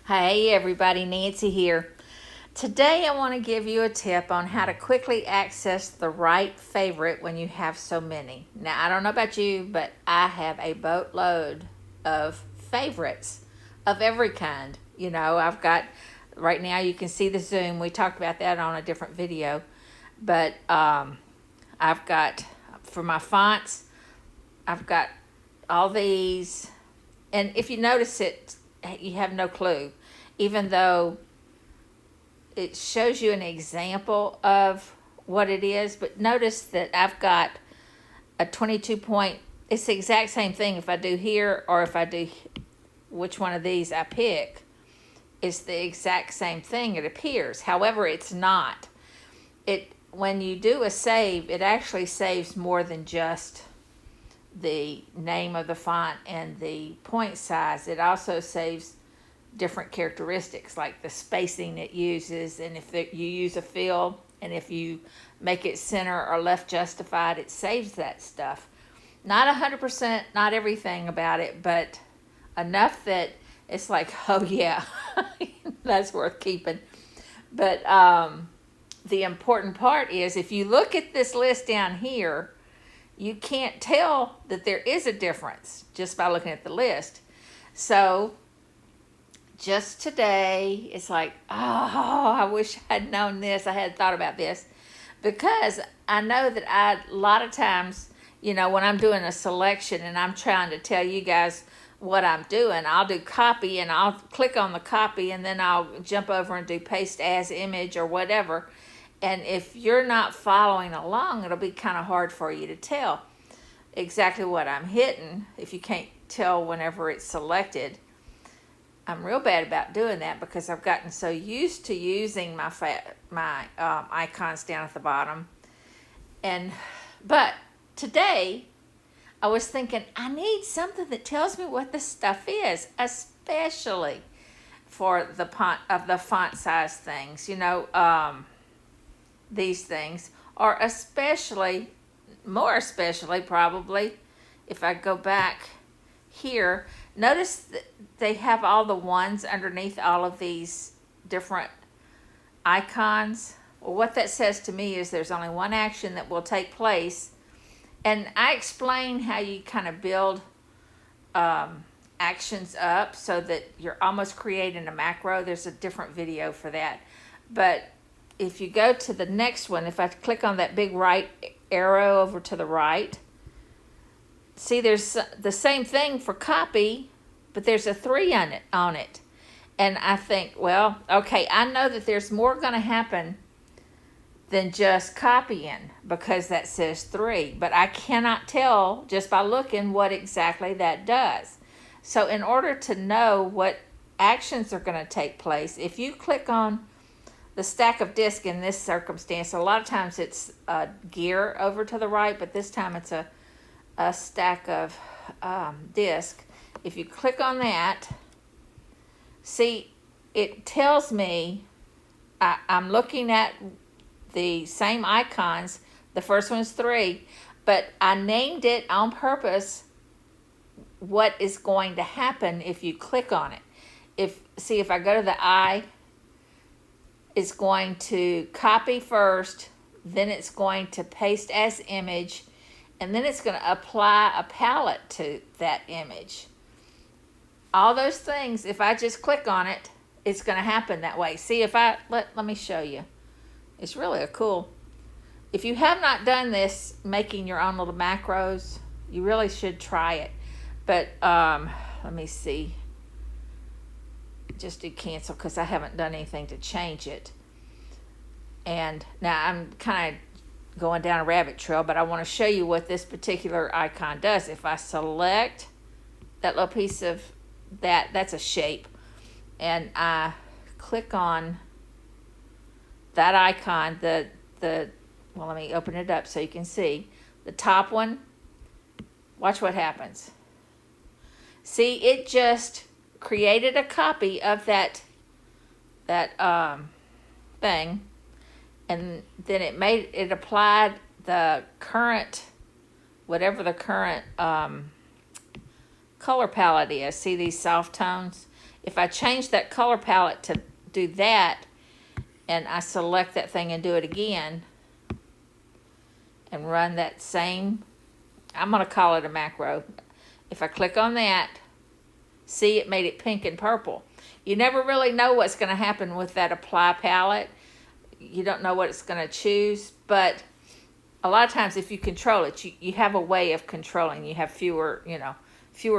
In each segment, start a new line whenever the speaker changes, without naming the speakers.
Hey everybody, Nancy here. Today I want to give you a tip on how to quickly access the right favorite when you have so many. Now I don't know about you, but I have a boatload of favorites of every kind. I've got, right now you can see the zoom. We talked about that on a different video. But I've got, for my fonts, I've got all these. And if you notice it, you have no clue, even though it shows you an example of what it is. But notice that I've got a 22 point, it's the exact same thing if I do here or if I do which one of these I pick. It's the exact same thing, it appears. However, it's not. When you do a save, it actually saves more than just the name of the font and the point size. It also saves different characteristics like the spacing it uses, and if you use a fill, and if you make it center or left justified, it saves that stuff. Not 100%, not everything about it, but enough that it's like, oh yeah, that's worth keeping. But the important part is, if you look at this list down here, you can't tell that there is a difference just by looking at the list. So just today, it's like, oh, I wish I'd known this. I had thought about this, because I know that a lot of times, when I'm doing a selection and I'm trying to tell you guys what I'm doing, I'll do copy and I'll click on the copy and then I'll jump over and do paste as image or whatever. And if you're not following along, it'll be kind of hard for you to tell exactly what I'm hitting if you can't tell whenever it's selected. I'm real bad about doing that because I've gotten so used to using my icons down at the bottom. But today I was thinking I need something that tells me what the stuff is, especially for the font size things. These things, or especially, more especially probably, if I go back here, notice that they have all the ones underneath all of these different icons. Well, what that says to me is there's only one action that will take place. And I explain how you kind of build actions up so that you're almost creating a macro. There's a different video for that. But if you go to the next one, if I click on that big right arrow over to the right, see there's the same thing for copy, but there's a 3 on it. And I think, well, okay, I know that there's more going to happen than just copying because that says 3, but I cannot tell just by looking what exactly that does. So in order to know what actions are going to take place, if you click on the stack of disc in this circumstance, a lot of times it's a gear over to the right, but this time it's a stack of disc. If you click on that, see, it tells me I'm looking at the same icons. The first one's 3, but I named it on purpose what is going to happen if you click on it. If I go to the eye, it's going to copy first, then it's going to paste as image, and then it's going to apply a palette to that image. All those things, if I just click on it, it's going to happen that way. See, if I, let me show you. It's really cool. If you have not done this, making your own little macros, you really should try it. But let me see. Just do cancel because I haven't done anything to change it. And now I'm kind of going down a rabbit trail, but I want to show you what this particular icon does. If I select that little piece of that's a shape, and I click on that icon, well, let me open it up so you can see the top one. Watch what happens. See, it just created a copy of that thing, and then it applied the current, whatever the current color palette is. See these soft tones? If I change that color palette to do that, and I select that thing and do it again, and run that same, I'm going to call it a macro. If I click on that, see, it made it pink and purple. You never really know what's going to happen with that apply palette. You don't know what it's going to choose, but a lot of times if you control it, you have a way of controlling. You have fewer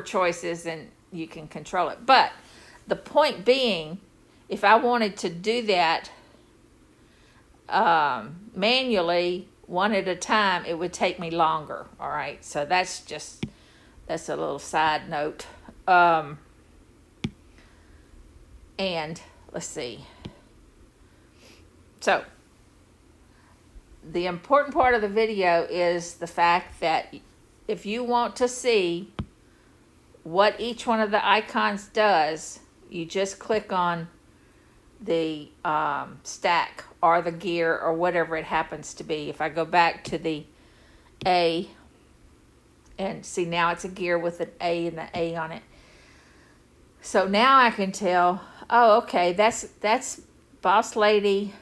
choices, and you can control it. But the point being, if I wanted to do that manually, one at a time, it would take me longer. All right, so that's a little side note. And let's see. So the important part of the video is the fact that if you want to see what each one of the icons does, you just click on the stack or the gear or whatever it happens to be. If I go back to the A, and see, now it's a gear with an A and an A on it. So now I can tell, oh, okay, that's Boss Lady.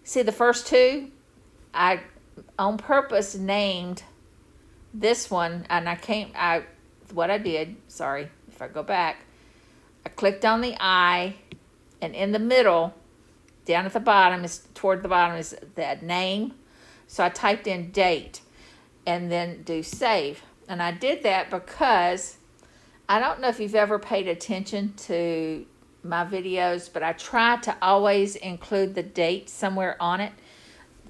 See, the first two, I on purpose named this one, and what I did, sorry, if I go back, I clicked on the I, and in the middle, down at the bottom, toward the bottom is that name. So I typed in date and then do save. And I did that because I don't know if you've ever paid attention to my videos, but I try to always include the date somewhere on it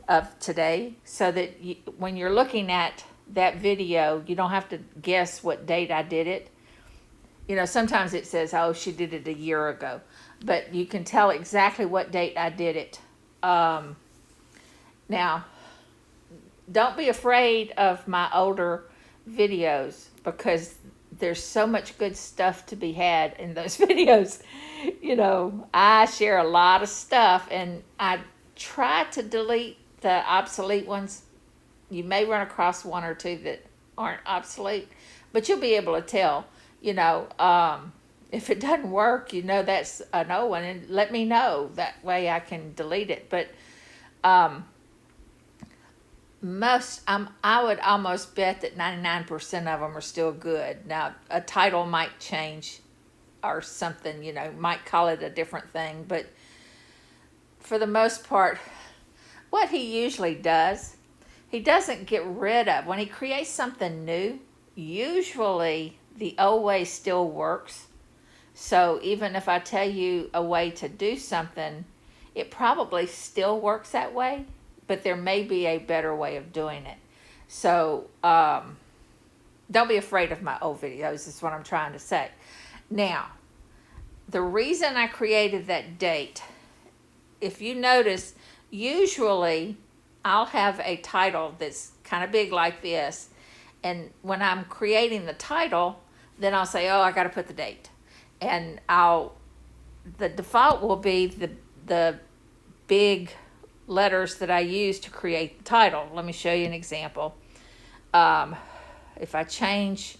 of today, so that when you're looking at that video, you don't have to guess what date I did it. Sometimes it says, oh, she did it a year ago, but you can tell exactly what date I did it. Now, don't be afraid of my older videos, because there's so much good stuff to be had in those videos. I share a lot of stuff, and I try to delete the obsolete ones. You may run across one or two that aren't obsolete, but you'll be able to tell, if it doesn't work, that's an old one, and let me know. That way I can delete it. But I would almost bet that 99% of them are still good. Now, a title might change or something, might call it a different thing, but for the most part, what he usually does, he doesn't get rid of. When he creates something new, usually the old way still works. So even if I tell you a way to do something, it probably still works that way, but there may be a better way of doing it. So don't be afraid of my old videos, is what I'm trying to say. Now, the reason I created that date, if you notice, usually I'll have a title that's kind of big like this, and when I'm creating the title, then I'll say, oh, I got to put the date. And the default will be the big letters that I use to create the title. Let me show you an example. If I change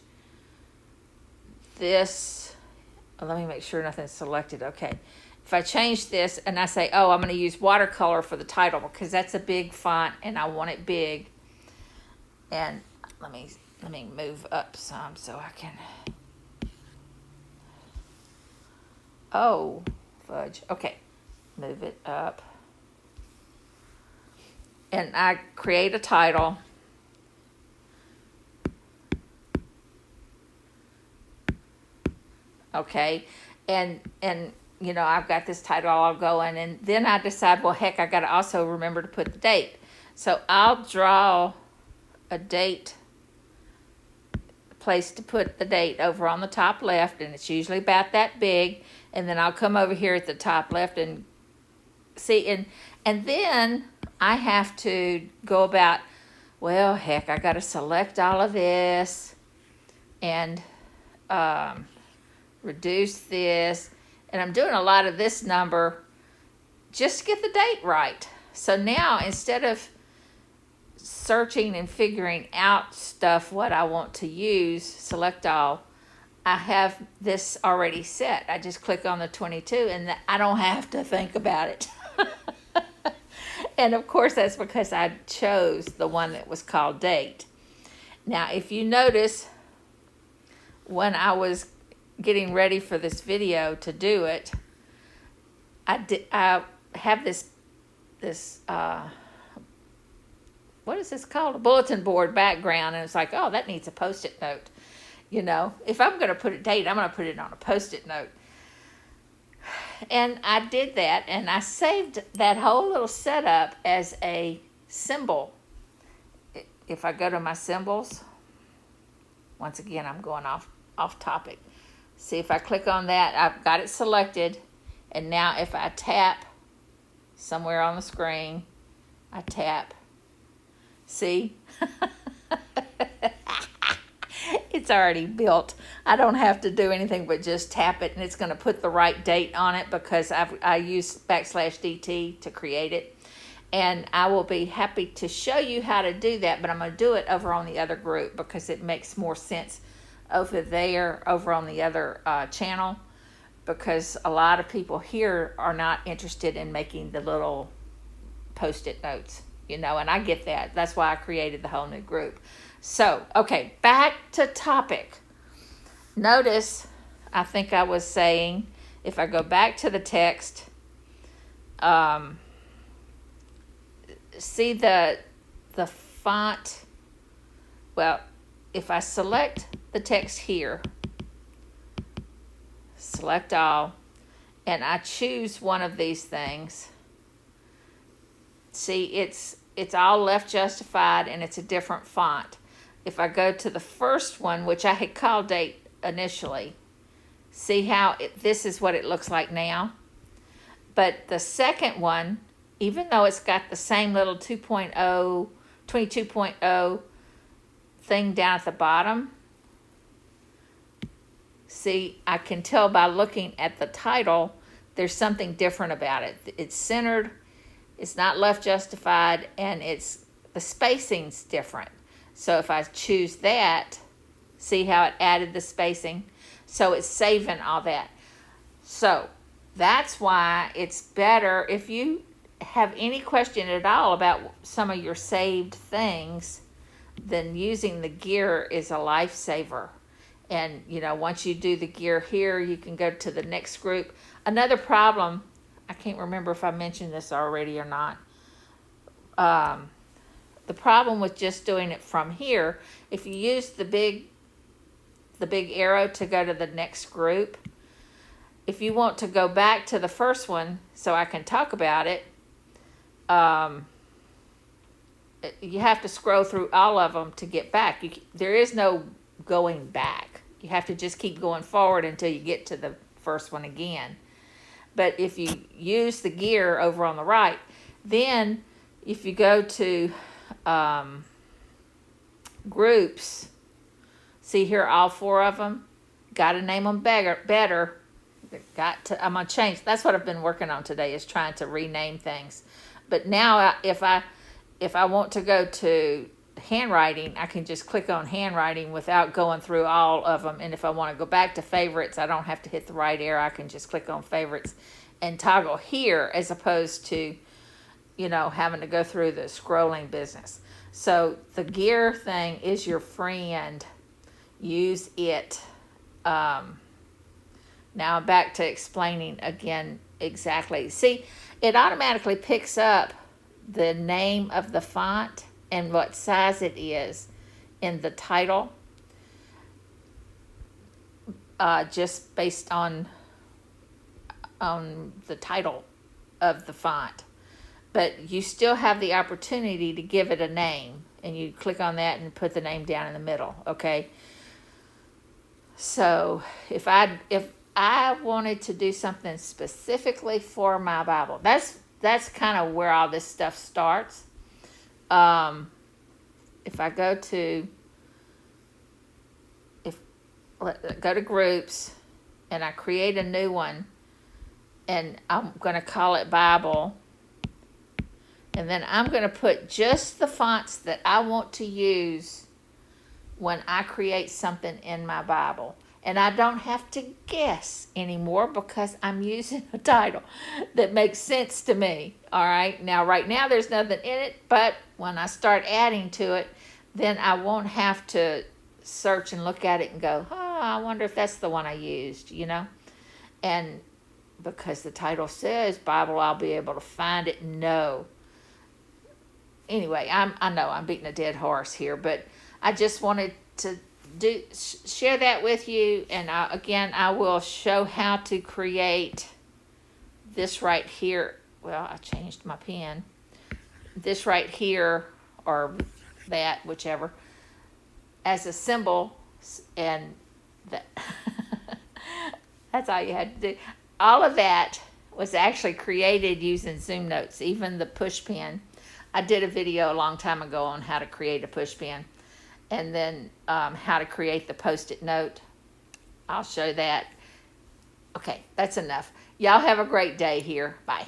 this, let me make sure nothing's selected. Okay. If I change this and I say, oh, I'm going to use watercolor for the title because that's a big font and I want it big. And let me move up some so I can. Oh, fudge. Okay. Move it up. And I create a title. Okay. And I've got this title all going, and then I decide, well, heck, I got to also remember to put the date. So I'll draw a date, place to put the date over on the top left, and it's usually about that big. And then I'll come over here at the top left and see, and then I have to go about, well, heck, I got to select all of this and reduce this. And I'm doing a lot of this number just to get the date right. So now, instead of searching and figuring out stuff, what I want to use, select all, I have this already set. I just click on the 22 and I don't have to think about it. And of course that's because I chose the one that was called date. Now if you notice, when I was getting ready for this video to do it, I have this what is this called? A bulletin board background, and it's like, oh, that needs a Post-it note. You know, if I'm going to put a date, I'm going to put it on a Post-it note. And I did that, and I saved that whole little setup as a symbol. If I go to my symbols, once again, I'm going off topic. See, if I click on that, I've got it selected. And now if I tap somewhere on the screen, I tap. See? It's already built. I don't have to do anything but just tap it, and it's going to put the right date on it because I used /DT to create it. And I will be happy to show you how to do that, but I'm going to do it over on the other group because it makes more sense over there, over on the other channel, because a lot of people here are not interested in making the little Post-it notes, you know, and I get that. That's why I created the whole new group. So, okay, back to topic. Notice, I think I was saying, if I go back to the text, see the font. Well, if I select the text here, select all, and I choose one of these things, see, it's all left justified and it's a different font. If I go to the first one, which I had called date initially, see how this is what it looks like now. But the second one, even though it's got the same little 22.0 thing down at the bottom, see, I can tell by looking at the title, there's something different about it. It's centered, it's not left justified, and the spacing's different. So if I choose that, see how it added the spacing? So it's saving all that. So that's why it's better if you have any question at all about some of your saved things, then using the gear is a lifesaver. And, you know, once you do the gear here, you can go to the next group. Another problem, I can't remember if I mentioned this already or not. The problem with just doing it from here, if you use the big arrow to go to the next group, if you want to go back to the first one so I can talk about it, you have to scroll through all of them to get back. There is no going back. You have to just keep going forward until you get to the first one again. But if you use the gear over on the right, then if you go to groups, see here all four of them, got to name them better. I'm going to change. That's what I've been working on today, is trying to rename things. But now if I want to go to handwriting, I can just click on handwriting without going through all of them. And if I want to go back to favorites, I don't have to hit the right arrow. I can just click on favorites and toggle here, as opposed to, you know, having to go through the scrolling business. So the gear thing is your friend. Use it. Now I'm back to explaining again exactly. See, it automatically picks up the name of the font and what size it is in the title, just based on the title of the font. But you still have the opportunity to give it a name, and you click on that and put the name down in the middle, okay? So if I wanted to do something specifically for my Bible, that's kind of where all this stuff starts. If I go to groups and I create a new one, and I'm going to call it Bible, and then I'm going to put just the fonts that I want to use when I create something in my Bible. And I don't have to guess anymore because I'm using a title that makes sense to me. All right. Now, right now, there's nothing in it, but when I start adding to it, then I won't have to search and look at it and go, oh, I wonder if that's the one I used, you know? And because the title says Bible, I'll be able to find it and know. Anyway, I know I'm beating a dead horse here, but I just wanted to share that with you. And again, I will show how to create this right here. Well, I changed my pen. This right here, or that, whichever, as a symbol, and that that's all you had to do. All of that was actually created using Zoomnotes, even the push pin. I did a video a long time ago on how to create a push pin, and then how to create the post-it note. I'll show that. Okay, that's enough. Y'all have a great day here. Bye.